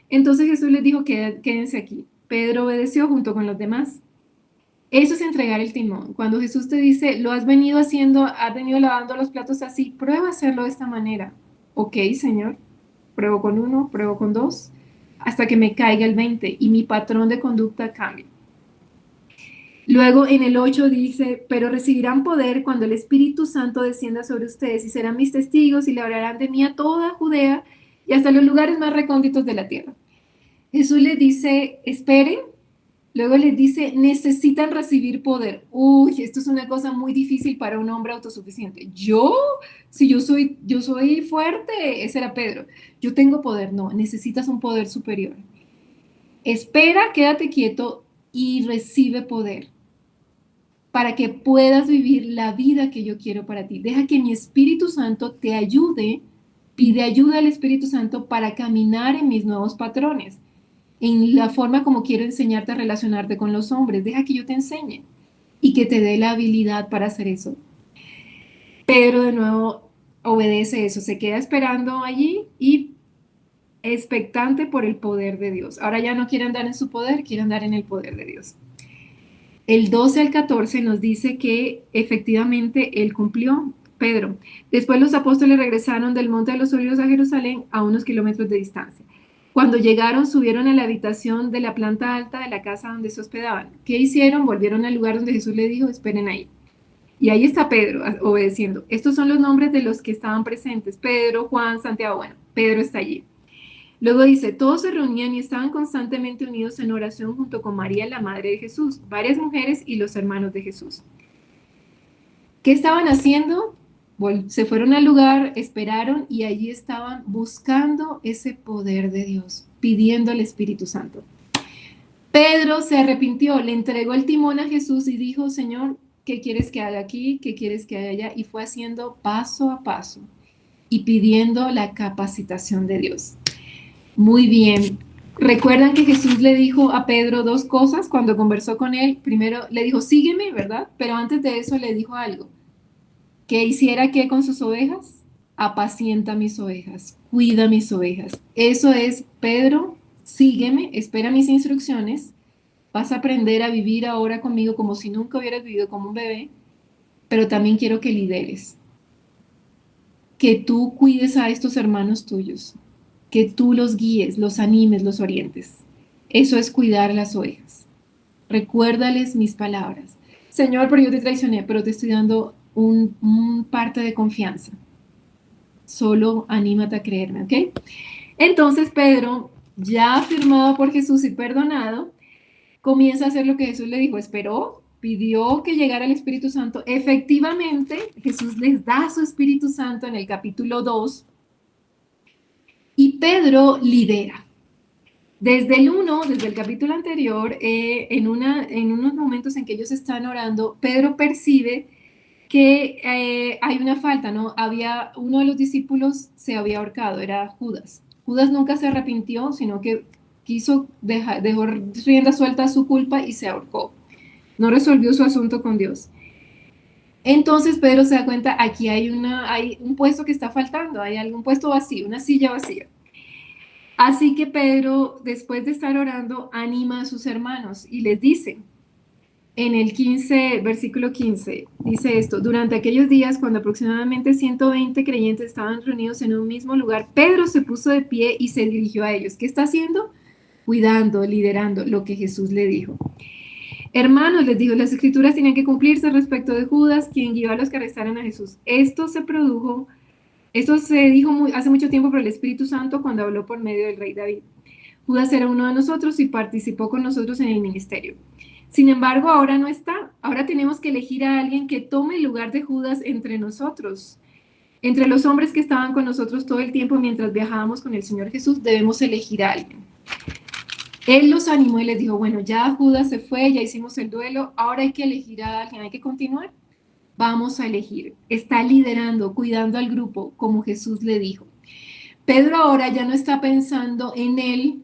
Entonces Jesús les dijo, quédense aquí. Pedro obedeció junto con los demás. Eso es entregar el timón. Cuando Jesús te dice, lo has venido haciendo, has venido lavando los platos así, prueba a hacerlo de esta manera. Ok, Señor. Pruebo con 1, pruebo con 2, hasta que me caiga el 20 y mi patrón de conducta cambie. Luego en el 8 dice, pero recibirán poder cuando el Espíritu Santo descienda sobre ustedes y serán mis testigos y le hablarán de mí a toda Judea y hasta los lugares más recónditos de la tierra. Jesús les dice, esperen. Luego les dice, necesitan recibir poder. Uy, esto es una cosa muy difícil para un hombre autosuficiente. Si yo soy fuerte, ese era Pedro. Yo tengo poder. No, necesitas un poder superior. Espera, quédate quieto y recibe poder para que puedas vivir la vida que yo quiero para ti. Deja que mi Espíritu Santo te ayude, pide ayuda al Espíritu Santo para caminar en mis nuevos patrones, en la forma como quiero enseñarte a relacionarte con los hombres. Deja que yo te enseñe y que te dé la habilidad para hacer eso. Pedro de nuevo obedece eso, se queda esperando allí y expectante por el poder de Dios. Ahora ya no quiere andar en su poder, quiere andar en el poder de Dios. El 12 al 14 nos dice que efectivamente él cumplió, Pedro. Después los apóstoles regresaron del Monte de los Olivos a Jerusalén a unos kilómetros de distancia. Cuando llegaron, subieron a la habitación de la planta alta de la casa donde se hospedaban. ¿Qué hicieron? Volvieron al lugar donde Jesús les dijo, esperen ahí. Y ahí está Pedro obedeciendo. Estos son los nombres de los que estaban presentes. Pedro, Juan, Santiago. Bueno, Pedro está allí. Luego dice, todos se reunían y estaban constantemente unidos en oración junto con María, la madre de Jesús, varias mujeres y los hermanos de Jesús. ¿Qué estaban haciendo? Se fueron al lugar, esperaron y allí estaban buscando ese poder de Dios, pidiendo al Espíritu Santo. Pedro se arrepintió, le entregó el timón a Jesús y dijo, Señor, ¿qué quieres que haga aquí? ¿Qué quieres que haga allá? Y fue haciendo paso a paso y pidiendo la capacitación de Dios. Muy bien. Recuerdan que Jesús le dijo a Pedro dos cosas cuando conversó con él. Primero le dijo, sígueme, ¿verdad? Pero antes de eso le dijo algo. ¿Que hiciera qué con sus ovejas? Apacienta mis ovejas, cuida mis ovejas. Eso es, Pedro, sígueme, espera mis instrucciones. Vas a aprender a vivir ahora conmigo como si nunca hubieras vivido como un bebé, pero también quiero que lideres. Que tú cuides a estos hermanos tuyos, que tú los guíes, los animes, los orientes. Eso es cuidar las ovejas. Recuérdales mis palabras. Señor, pero yo te traicioné, pero te estoy dando un parte de confianza. Solo anímate a creerme, ¿ok? Entonces Pedro, ya afirmado por Jesús y perdonado, comienza a hacer lo que Jesús le dijo. Esperó, pidió que llegara el Espíritu Santo. Efectivamente, Jesús les da su Espíritu Santo en el capítulo 2 y Pedro lidera. Desde el capítulo anterior, en unos momentos en que ellos están orando, Pedro percibe que hay una falta, ¿no? Había uno de los discípulos se había ahorcado, era Judas. Judas nunca se arrepintió, sino que dejó rienda suelta a su culpa y se ahorcó. No resolvió su asunto con Dios. Entonces Pedro se da cuenta, aquí hay un puesto que está faltando, hay algún puesto vacío, una silla vacía. Así que Pedro, después de estar orando, anima a sus hermanos y les dice, en el 15, versículo 15, dice esto: durante aquellos días, cuando aproximadamente 120 creyentes estaban reunidos en un mismo lugar, Pedro se puso de pie y se dirigió a ellos. ¿Qué está haciendo? Cuidando, liderando lo que Jesús le dijo. Hermanos, les dijo, las escrituras tienen que cumplirse respecto de Judas, quien guió a los que arrestaron a Jesús. Esto se dijo hace mucho tiempo por el Espíritu Santo cuando habló por medio del rey David. Judas era uno de nosotros y participó con nosotros en el ministerio. Sin embargo, ahora no está. Ahora tenemos que elegir a alguien que tome el lugar de Judas entre nosotros. Entre los hombres que estaban con nosotros todo el tiempo mientras viajábamos con el Señor Jesús, debemos elegir a alguien. Él los animó y les dijo, bueno, ya Judas se fue, ya hicimos el duelo, ahora hay que elegir a alguien, hay que continuar. Vamos a elegir. Está liderando, cuidando al grupo, como Jesús le dijo. Pedro ahora ya no está pensando en él,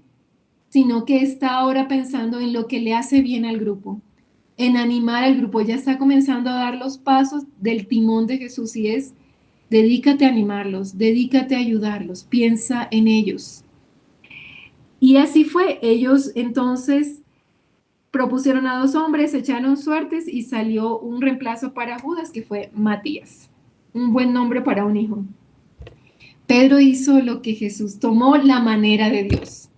sino que está ahora pensando en lo que le hace bien al grupo, en animar al grupo. Ya está comenzando a dar los pasos del timón de Jesús y es, dedícate a animarlos, dedícate a ayudarlos, piensa en ellos. Y así fue. Ellos entonces propusieron a 2 hombres, echaron suertes y salió un reemplazo para Judas, que fue Matías. Un buen nombre para un hijo. Pedro hizo lo que Jesús, tomó la manera de Dios.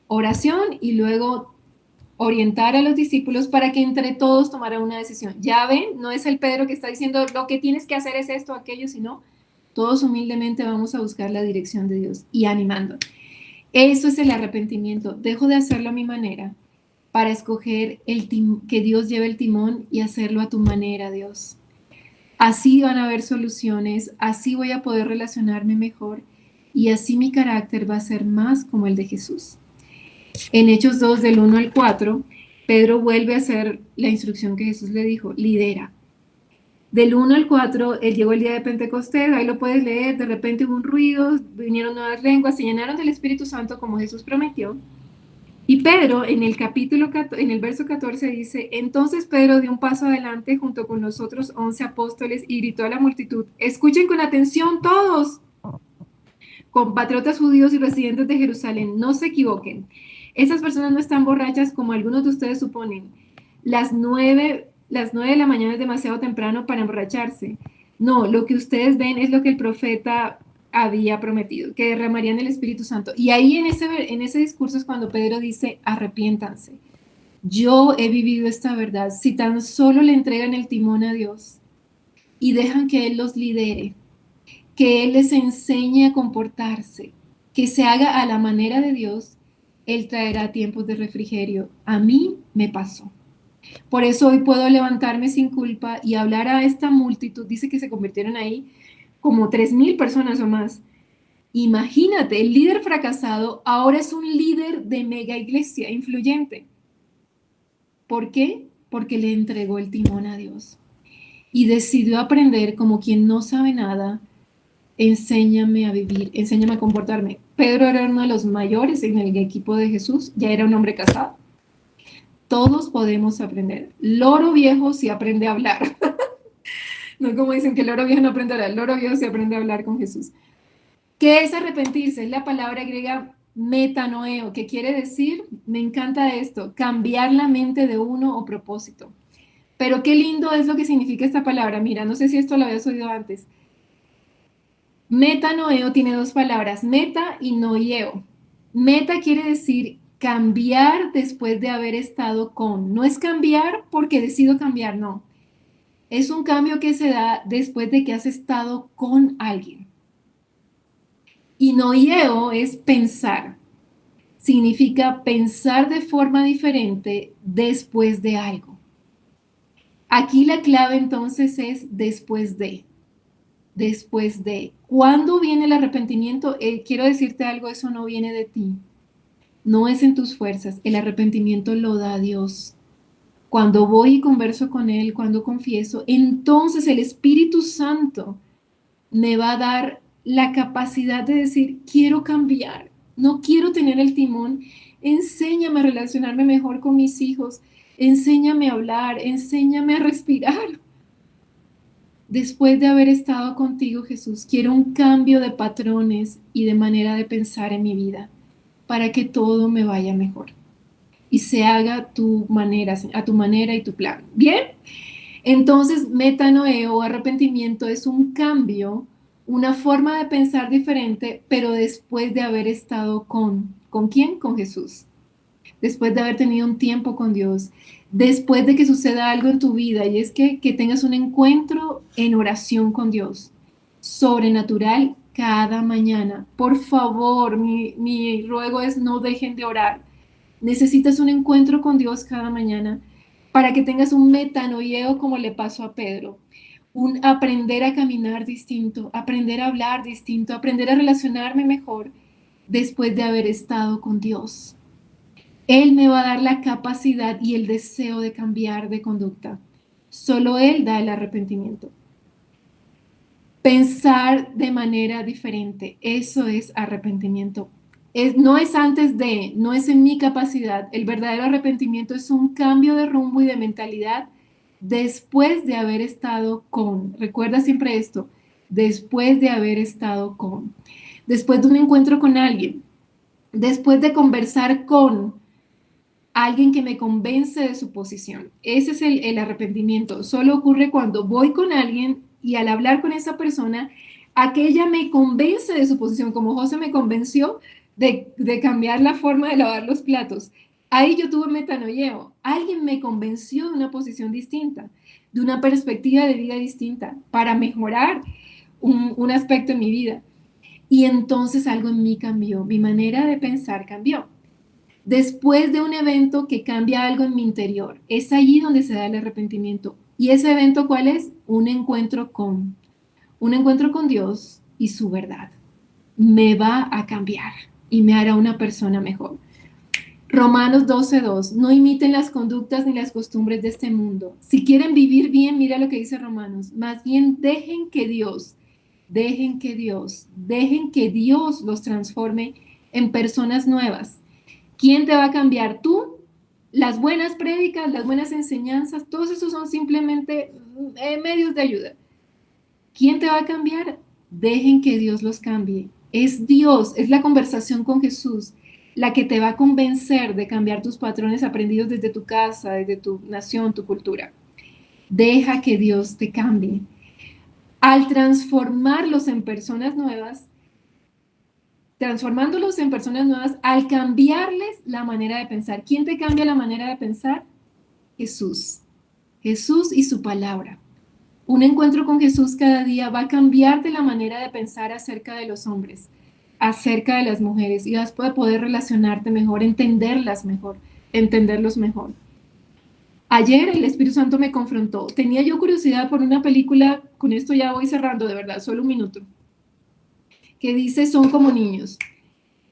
Oración y luego orientar a los discípulos para que entre todos tomaran una decisión. Ya ven, no es el Pedro que está diciendo lo que tienes que hacer es esto o aquello, sino todos humildemente vamos a buscar la dirección de Dios y animando. Eso es el arrepentimiento. Dejo de hacerlo a mi manera para escoger que Dios lleve el timón y hacerlo a tu manera, Dios. Así van a haber soluciones, así voy a poder relacionarme mejor y así mi carácter va a ser más como el de Jesús. En Hechos 2, del 1 al 4, Pedro vuelve a hacer la instrucción que Jesús le dijo, lidera. Del 1 al 4, él llegó el día de Pentecostés, ahí lo puedes leer, de repente hubo un ruido, vinieron nuevas lenguas, se llenaron del Espíritu Santo como Jesús prometió. Y Pedro, en el verso 14 dice, entonces Pedro dio un paso adelante junto con los otros 11 apóstoles y gritó a la multitud, escuchen con atención todos, compatriotas judíos y residentes de Jerusalén, no se equivoquen. Esas personas no están borrachas como algunos de ustedes suponen. Las 9 de la mañana es demasiado temprano para emborracharse. No, lo que ustedes ven es lo que el profeta había prometido, que derramarían el Espíritu Santo. Y ahí en ese discurso es cuando Pedro dice, arrepiéntanse. Yo he vivido esta verdad. Si tan solo le entregan el timón a Dios y dejan que Él los lidere, que Él les enseñe a comportarse, que se haga a la manera de Dios, Él traerá tiempos de refrigerio. A mí me pasó. Por eso hoy puedo levantarme sin culpa y hablar a esta multitud. Dice que se convirtieron ahí como 3,000 personas o más. Imagínate, el líder fracasado ahora es un líder de mega iglesia influyente. ¿Por qué? Porque le entregó el timón a Dios y decidió aprender como quien no sabe nada. Enséñame a vivir, enséñame a comportarme. Pedro era uno de los mayores en el equipo de Jesús, ya era un hombre casado. Todos podemos aprender. Loro viejo sí aprende a hablar. No como dicen que el loro viejo no aprende a hablar, el loro viejo sí aprende a hablar con Jesús. ¿Qué es arrepentirse? Es la palabra griega metanoeo, que quiere decir, me encanta esto, cambiar la mente de uno o propósito. Pero qué lindo es lo que significa esta palabra. Mira, no sé si esto lo habías oído antes. Metanoeo tiene 2 palabras, meta y noieo. Meta quiere decir cambiar después de haber estado con. No es cambiar porque decido cambiar, no. Es un cambio que se da después de que has estado con alguien. Y noieo es pensar. Significa pensar de forma diferente después de algo. Aquí la clave entonces es después de. Después de. ¿Cuándo viene el arrepentimiento? Quiero decirte algo, eso no viene de ti. No es en tus fuerzas. El arrepentimiento lo da Dios. Cuando voy y converso con Él, cuando confieso, entonces el Espíritu Santo me va a dar la capacidad de decir, quiero cambiar, no quiero tener el timón, enséñame a relacionarme mejor con mis hijos, enséñame a hablar, enséñame a respirar. Después de haber estado contigo, Jesús, quiero un cambio de patrones y de manera de pensar en mi vida para que todo me vaya mejor y se haga a tu manera y tu plan. Bien, entonces metanoeo o arrepentimiento es un cambio, una forma de pensar diferente, pero después de haber estado ¿con quién? Con Jesús. Después de haber tenido un tiempo con Dios, después de que suceda algo en tu vida y es que tengas un encuentro en oración con Dios, sobrenatural cada mañana. Por favor, mi ruego es no dejen de orar. Necesitas un encuentro con Dios cada mañana para que tengas un metanoeo como le pasó a Pedro. Un aprender a caminar distinto, aprender a hablar distinto, aprender a relacionarme mejor después de haber estado con Dios. Él me va a dar la capacidad y el deseo de cambiar de conducta. Solo Él da el arrepentimiento. Pensar de manera diferente, eso es arrepentimiento. No es antes de, no es en mi capacidad. El verdadero arrepentimiento es un cambio de rumbo y de mentalidad después de haber estado con. Recuerda siempre esto, después de haber estado con. Después de un encuentro con alguien, después de conversar con alguien que me convence de su posición. Ese es el arrepentimiento. Solo ocurre cuando voy con alguien y al hablar con esa persona, aquella me convence de su posición, como José me convenció de cambiar la forma de lavar los platos. Ahí yo tuve metanoeo. Alguien me convenció de una posición distinta, de una perspectiva de vida distinta, para mejorar un aspecto en mi vida. Y entonces algo en mí cambió, mi manera de pensar cambió. Después de un evento que cambia algo en mi interior, es allí donde se da el arrepentimiento. ¿Y ese evento cuál es? Un encuentro con Dios y su verdad. Me va a cambiar y me hará una persona mejor. Romanos 12:2, no imiten las conductas ni las costumbres de este mundo. Si quieren vivir bien, mira lo que dice Romanos, más bien dejen que Dios los transforme en personas nuevas. ¿Quién te va a cambiar? Tú. Las buenas prédicas, las buenas enseñanzas, todos esos son simplemente medios de ayuda. ¿Quién te va a cambiar? Dejen que Dios los cambie. Es Dios, es la conversación con Jesús la que te va a convencer de cambiar tus patrones aprendidos desde tu casa, desde tu nación, tu cultura. Deja que Dios te cambie. Al transformarlos en personas nuevas, al cambiarles la manera de pensar. ¿Quién te cambia la manera de pensar? Jesús. Jesús y su palabra. Un encuentro con Jesús cada día va a cambiarte la manera de pensar acerca de los hombres, acerca de las mujeres, y vas a poder relacionarte mejor, entenderlos mejor. Ayer el Espíritu Santo me confrontó. Tenía yo curiosidad por una película, con esto ya voy cerrando, de verdad, solo un minuto, que dice Son como niños.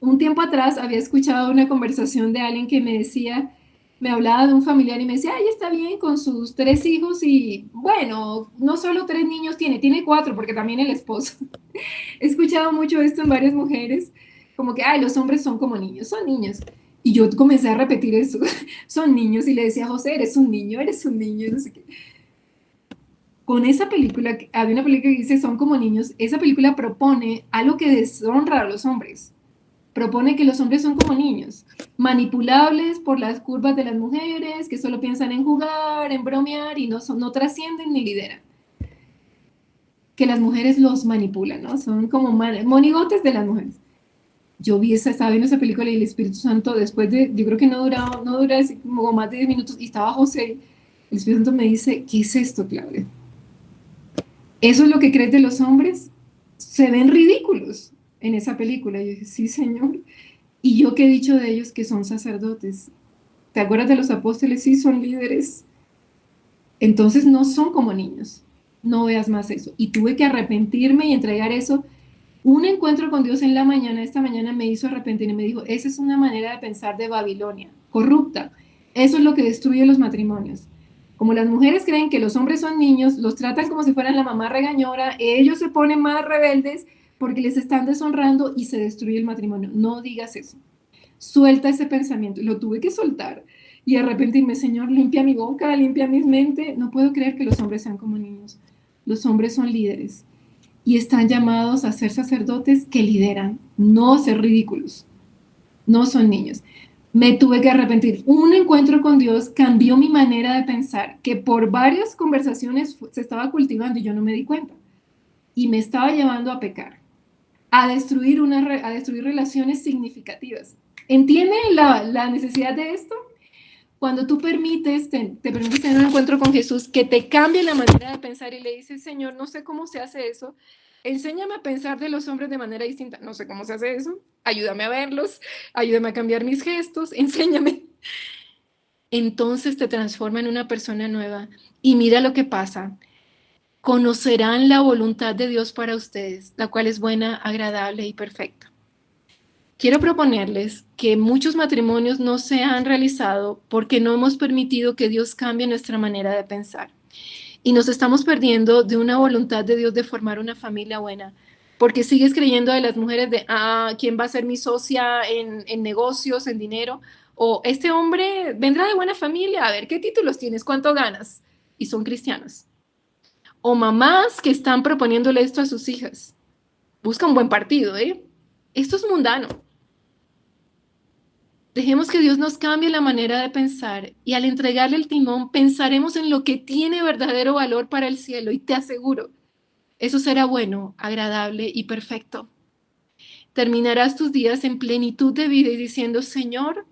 Un tiempo atrás había escuchado una conversación de alguien que me decía, me hablaba de un familiar y me decía, ay, está bien con sus 3 hijos y bueno, no solo 3 niños tiene 4 porque también el esposo. He escuchado mucho esto en varias mujeres, como que, ay, los hombres son como niños, son niños. Y yo comencé a repetir eso, son niños, y le decía a José, eres un niño, no sé qué. Con esa película, había una película que dice son como niños, esa película propone algo que deshonra a los hombres. Propone que los hombres son como niños, manipulables por las curvas de las mujeres, que solo piensan en jugar, en bromear y no trascienden ni lideran. Que las mujeres los manipulan, ¿no? Son como monigotes de las mujeres. Estaba viendo esa película y el Espíritu Santo, después de, yo creo que no dura como más de 10 minutos, y estaba José, el Espíritu Santo me dice, ¿qué es esto, Claudia? ¿Eso es lo que crees de los hombres? Se ven ridículos en esa película. Y yo dije, sí, Señor. ¿Y yo qué he dicho de ellos? Que son sacerdotes. ¿Te acuerdas de los apóstoles? Sí, son líderes. Entonces no son como niños. No veas más eso. Y tuve que arrepentirme y entregar eso. Un encuentro con Dios en la mañana, esta mañana me hizo arrepentir y me dijo, esa es una manera de pensar de Babilonia, corrupta. Eso es lo que destruye los matrimonios. Como las mujeres creen que los hombres son niños, los tratan como si fueran la mamá regañora, ellos se ponen más rebeldes porque les están deshonrando y se destruye el matrimonio. No digas eso. Suelta ese pensamiento. Lo tuve que soltar y arrepentirme. Señor, limpia mi boca, limpia mi mente. No puedo creer que los hombres sean como niños. Los hombres son líderes y están llamados a ser sacerdotes que lideran, no ser ridículos. No son niños. Me tuve que arrepentir. Un encuentro con Dios cambió mi manera de pensar, que por varias conversaciones se estaba cultivando y yo no me di cuenta. Y me estaba llevando a pecar, a destruir relaciones significativas. ¿Entienden la necesidad de esto? Cuando tú te permites tener un encuentro con Jesús que te cambie la manera de pensar y le dices, Señor, no sé cómo se hace eso, enséñame a pensar de los hombres de manera distinta, no sé cómo se hace eso, ayúdame a verlos, ayúdame a cambiar mis gestos, enséñame. Entonces te transforma en una persona nueva y mira lo que pasa. Conocerán la voluntad de Dios para ustedes, la cual es buena, agradable y perfecta. Quiero proponerles que muchos matrimonios no se han realizado porque no hemos permitido que Dios cambie nuestra manera de pensar. Y nos estamos perdiendo de una voluntad de Dios de formar una familia buena. Porque sigues creyendo de las mujeres de, ¿quién va a ser mi socia en negocios, en dinero? O este hombre vendrá de buena familia, a ver, ¿qué títulos tienes? ¿Cuánto ganas? Y son cristianos. O mamás que están proponiéndole esto a sus hijas. Busca un buen partido, ¿eh? Esto es mundano. Dejemos que Dios nos cambie la manera de pensar y al entregarle el timón pensaremos en lo que tiene verdadero valor para el cielo y te aseguro, eso será bueno, agradable y perfecto. Terminarás tus días en plenitud de vida y diciendo, Señor,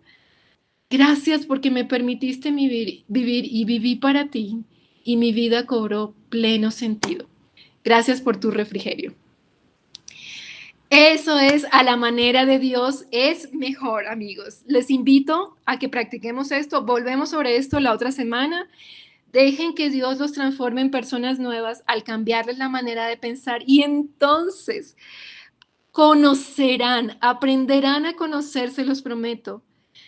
gracias porque me permitiste vivir y viví para ti y mi vida cobró pleno sentido. Gracias por tu refrigerio. Eso es a la manera de Dios, es mejor, amigos. Les invito a que practiquemos esto. Volvemos sobre esto la otra semana. Dejen que Dios los transforme en personas nuevas al cambiarles la manera de pensar y entonces conocerán, aprenderán a conocer, se los prometo,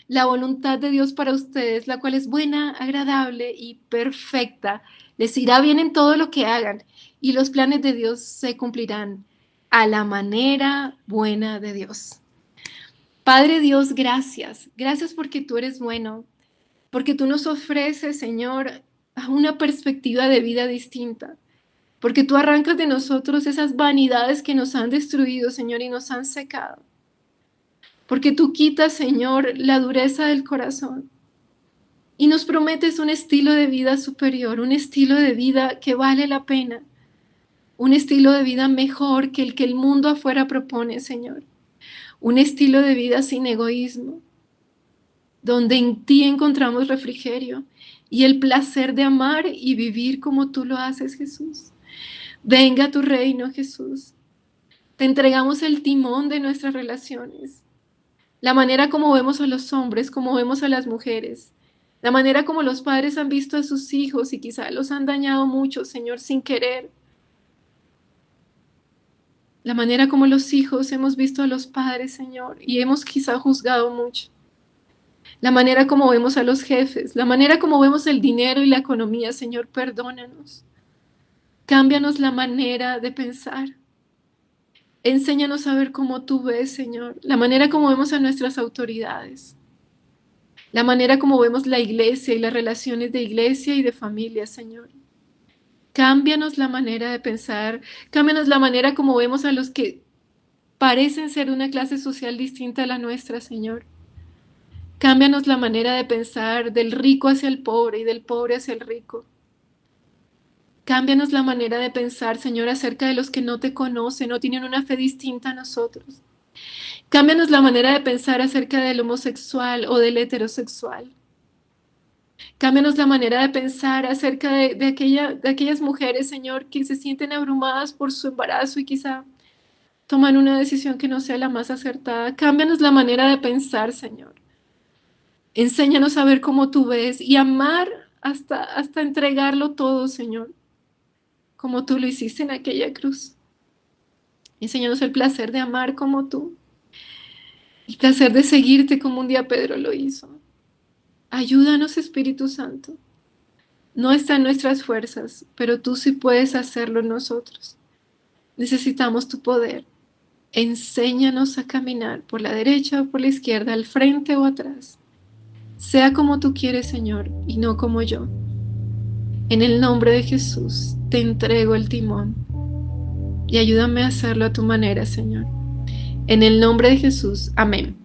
la voluntad de Dios para ustedes, la cual es buena, agradable y perfecta. Les irá bien en todo lo que hagan y los planes de Dios se cumplirán a la manera buena de Dios. Padre Dios, gracias. Gracias porque tú eres bueno, porque tú nos ofreces, Señor, una perspectiva de vida distinta. Porque tú arrancas de nosotros esas vanidades que nos han destruido, Señor, y nos han secado. Porque tú quitas, Señor, la dureza del corazón. Y nos prometes un estilo de vida superior, un estilo de vida que vale la pena. Un estilo de vida mejor que el mundo afuera propone, Señor. Un estilo de vida sin egoísmo, donde en ti encontramos refrigerio y el placer de amar y vivir como tú lo haces, Jesús. Venga a tu reino, Jesús. Te entregamos el timón de nuestras relaciones, la manera como vemos a los hombres, como vemos a las mujeres, la manera como los padres han visto a sus hijos y quizá los han dañado mucho, Señor, sin querer. La manera como los hijos hemos visto a los padres, Señor, y hemos quizá juzgado mucho. La manera como vemos a los jefes, la manera como vemos el dinero y la economía, Señor, perdónanos. Cámbianos la manera de pensar. Enséñanos a ver cómo tú ves, Señor, la manera como vemos a nuestras autoridades, la manera como vemos la iglesia y las relaciones de iglesia y de familia, Señor. Cámbianos la manera de pensar, cámbianos la manera como vemos a los que parecen ser de una clase social distinta a la nuestra, Señor. Cámbianos la manera de pensar del rico hacia el pobre y del pobre hacia el rico. Cámbianos la manera de pensar, Señor, acerca de los que no te conocen o tienen una fe distinta a nosotros. Cámbianos la manera de pensar acerca del homosexual o del heterosexual. Cámbianos la manera de pensar acerca de aquellas mujeres, Señor, que se sienten abrumadas por su embarazo y quizá toman una decisión que no sea la más acertada. Cámbianos la manera de pensar, Señor. Enséñanos a ver cómo tú ves y amar hasta entregarlo todo, Señor, como tú lo hiciste en aquella cruz. Enséñanos el placer de amar como tú, el placer de seguirte como un día Pedro lo hizo. Ayúdanos, Espíritu Santo. No está en nuestras fuerzas, pero tú sí puedes hacerlo en nosotros. Necesitamos tu poder. Enséñanos a caminar por la derecha o por la izquierda, al frente o atrás. Sea como tú quieres, Señor, y no como yo. En el nombre de Jesús, te entrego el timón y ayúdame a hacerlo a tu manera, Señor. En el nombre de Jesús, amén.